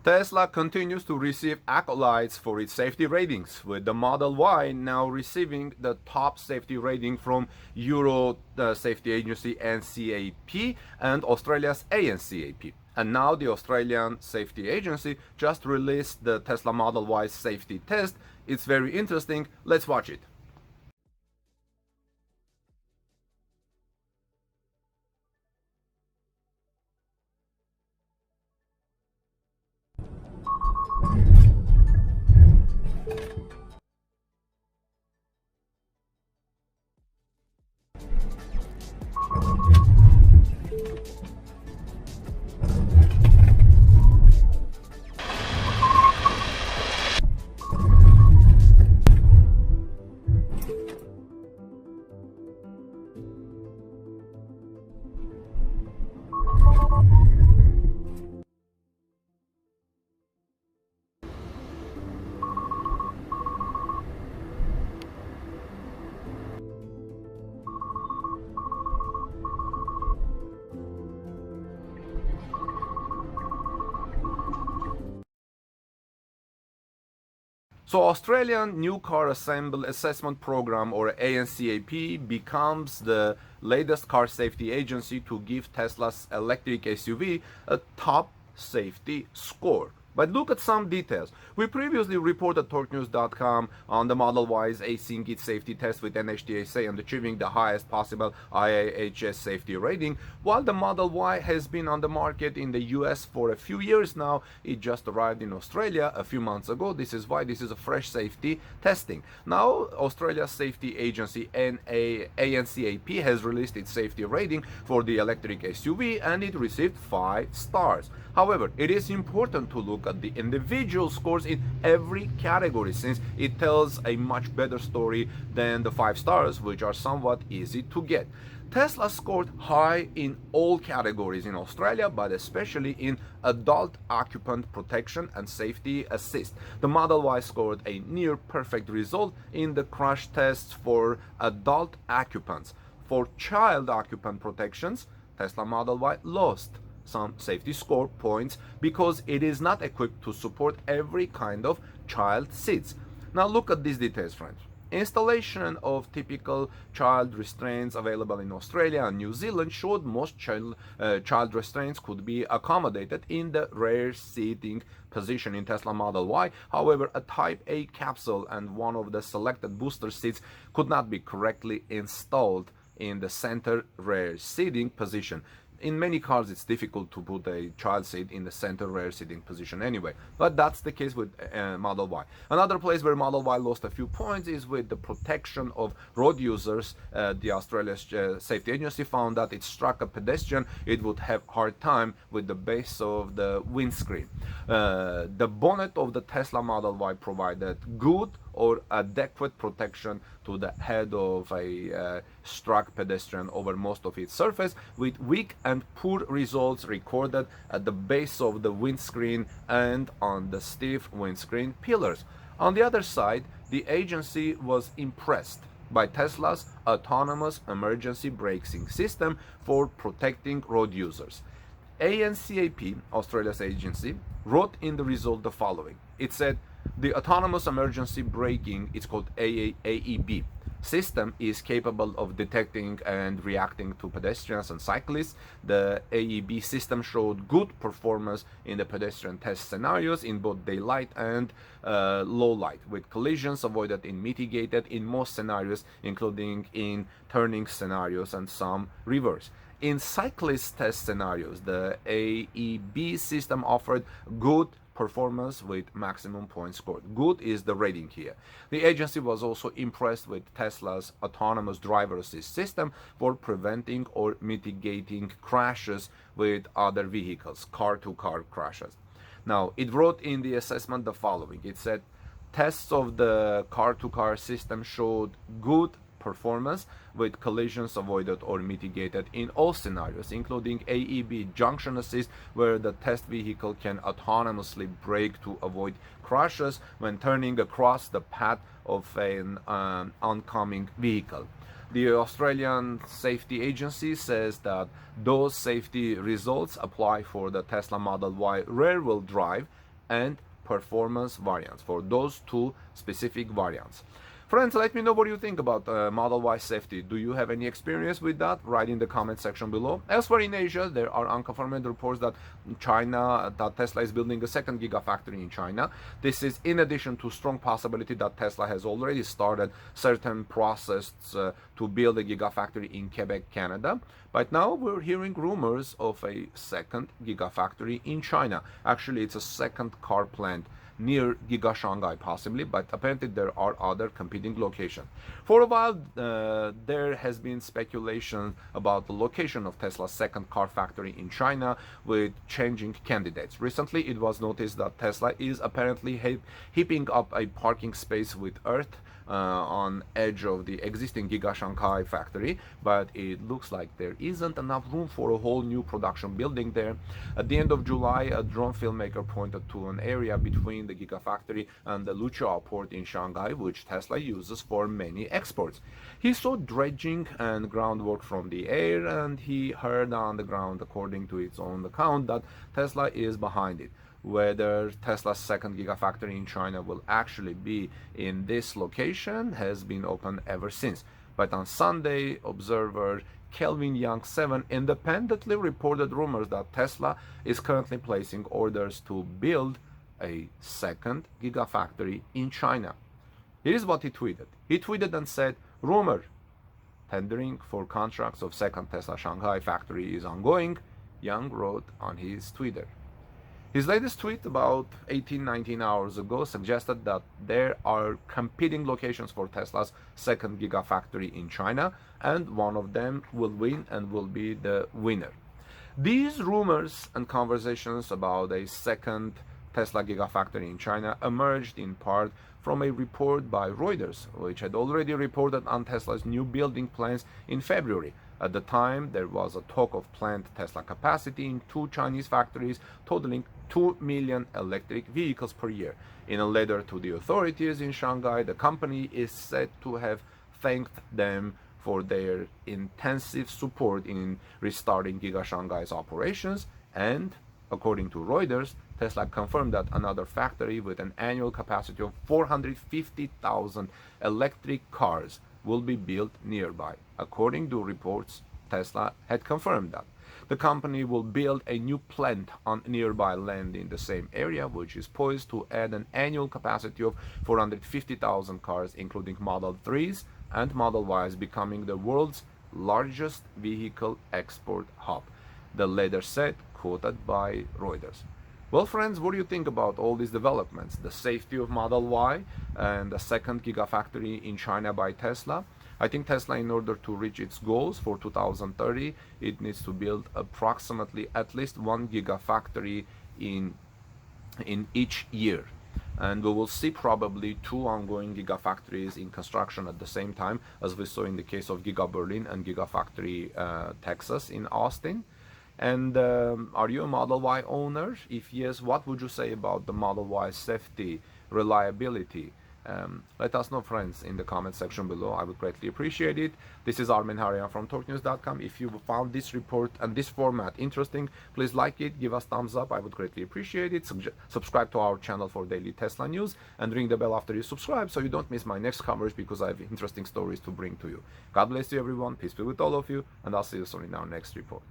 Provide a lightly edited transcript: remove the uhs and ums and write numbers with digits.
Tesla continues to receive accolades for its safety ratings, with the Model Y now receiving the top safety rating from Euro Safety Agency ANCAP and Australia's ANCAP. And now the Australian Safety Agency just released the Tesla Model Y safety test. It's very interesting. Let's watch it. So Australian New Car Assessment Program, or ANCAP, becomes the latest car safety agency to give Tesla's electric SUV a top safety score. But look at some details. We previously reported TorqueNews.com on the Model Y's acing its safety test with NHTSA and achieving the highest possible IIHS safety rating. While the Model Y has been on the market in the US for a few years now, it just arrived in Australia a few months ago. This is why this is a fresh safety testing. Now, Australia's safety agency ANCAP has released its safety rating for the electric SUV, and it received 5 stars. However, it is important to look at the individual scores in every category, since it tells a much better story than the 5 stars, which are somewhat easy to get. Tesla scored high in all categories in Australia, but especially in adult occupant protection and safety assist. The Model Y scored a near perfect result in the crash tests for adult occupants. For child occupant protections, Tesla Model Y lost some safety score points because it is not equipped to support every kind of child seats. Now look at these details, friends. Installation of typical child restraints available in Australia and New Zealand showed most child restraints could be accommodated in the rear seating position in Tesla Model Y. However, a Type A capsule and one of the selected booster seats could not be correctly installed in the center rear seating position. In many cars, it's difficult to put a child seat in the center rear seating position anyway, but that's the case with Model Y. Another place where Model Y lost a few points is with the protection of road users. The Australian Safety Agency found that it struck a pedestrian, it would have hard time with the base of the windscreen. The bonnet of the Tesla Model Y provided good or adequate protection to the head of a struck pedestrian over most of its surface, with weak and poor results recorded at the base of the windscreen and on the stiff windscreen pillars. On the other side, the agency was impressed by Tesla's autonomous emergency braking system for protecting road users. ANCAP, Australia's agency, wrote in the result the following. It said, the autonomous emergency braking, it's called AEB, system is capable of detecting and reacting to pedestrians and cyclists. The AEB system showed good performance in the pedestrian test scenarios in both daylight and low light, with collisions avoided and mitigated in most scenarios, including in turning scenarios and some reverse. In cyclist test scenarios, the AEB system offered good performance with maximum points scored. Good is the rating here. The agency was also impressed with Tesla's autonomous driver assist system for preventing or mitigating crashes with other vehicles, car-to-car crashes. Now, it wrote in the assessment the following. It said, tests of the car-to-car system showed good performance with collisions avoided or mitigated in all scenarios, including AEB junction assist, where the test vehicle can autonomously brake to avoid crashes when turning across the path of an oncoming vehicle. The Australian Safety Agency says that those safety results apply for the Tesla Model Y rear-wheel drive and performance variants, for those two specific variants. Friends, let me know what you think about Model Y safety. Do you have any experience with that? Write in the comment section below. Elsewhere in Asia, there are unconfirmed reports that Tesla is building a second gigafactory in China. This is in addition to strong possibility that Tesla has already started certain process to build a gigafactory in Quebec, Canada. But now we're hearing rumors of a second gigafactory in China. Actually, it's a second car plant near Giga Shanghai possibly, but apparently there are other competing locations. For a while, there has been speculation about the location of Tesla's second car factory in China with changing candidates. Recently, it was noticed that Tesla is apparently heaping up a parking space with earth on edge of the existing Giga Shanghai factory, but it looks like there isn't enough room for a whole new production building there. At the end of July, a drone filmmaker pointed to an area between the Gigafactory and the Luqiao port in Shanghai, which Tesla uses for many exports. He saw dredging and groundwork from the air, and he heard on the ground, according to its own account, that Tesla is behind it. Whether Tesla's second gigafactory in China will actually be in this location has been open ever since. But on Sunday, observer Kelvin Young 7 independently reported rumors that Tesla is currently placing orders to build a second gigafactory in China. Here is what he tweeted. He tweeted and said, "Rumor, tendering for contracts of second Tesla Shanghai factory is ongoing," Young wrote on his Twitter. His latest tweet about 18-19 hours ago suggested that there are competing locations for Tesla's second gigafactory in China, and one of them will win and will be the winner. These rumors and conversations about a second Tesla gigafactory in China emerged in part from a report by Reuters, which had already reported on Tesla's new building plans in February. At the time, there was a talk of planned Tesla capacity in two Chinese factories, totaling 2 million electric vehicles per year. In a letter to the authorities in Shanghai, the company is said to have thanked them for their intensive support in restarting Giga Shanghai's operations, and according to Reuters, Tesla confirmed that another factory with an annual capacity of 450,000 electric cars will be built nearby. According to reports, Tesla had confirmed that. The company will build a new plant on nearby land in the same area, which is poised to add an annual capacity of 450,000 cars, including Model 3s and Model Ys, becoming the world's largest vehicle export hub, the letter said, quoted by Reuters. Well, friends, what do you think about all these developments? The safety of Model Y and the second gigafactory in China by Tesla? I think Tesla, in order to reach its goals for 2030, it needs to build approximately at least one gigafactory in each year. And we will see probably two ongoing gigafactories in construction at the same time, as we saw in the case of Giga Berlin and Gigafactory Texas in Austin. And are you a Model Y owner? If yes, what would you say about the Model Y safety, reliability? Let us know, friends, in the comment section below. I would greatly appreciate it. This is Armen Harian from TalkNews.com. If you found this report and this format interesting, please like it, give us thumbs up. I would greatly appreciate it. Subscribe to our channel for daily Tesla news, and ring the bell after you subscribe so you don't miss my next coverage, because I have interesting stories to bring to you. God bless you, everyone. Peace be with all of you, and I'll see you soon in our next report.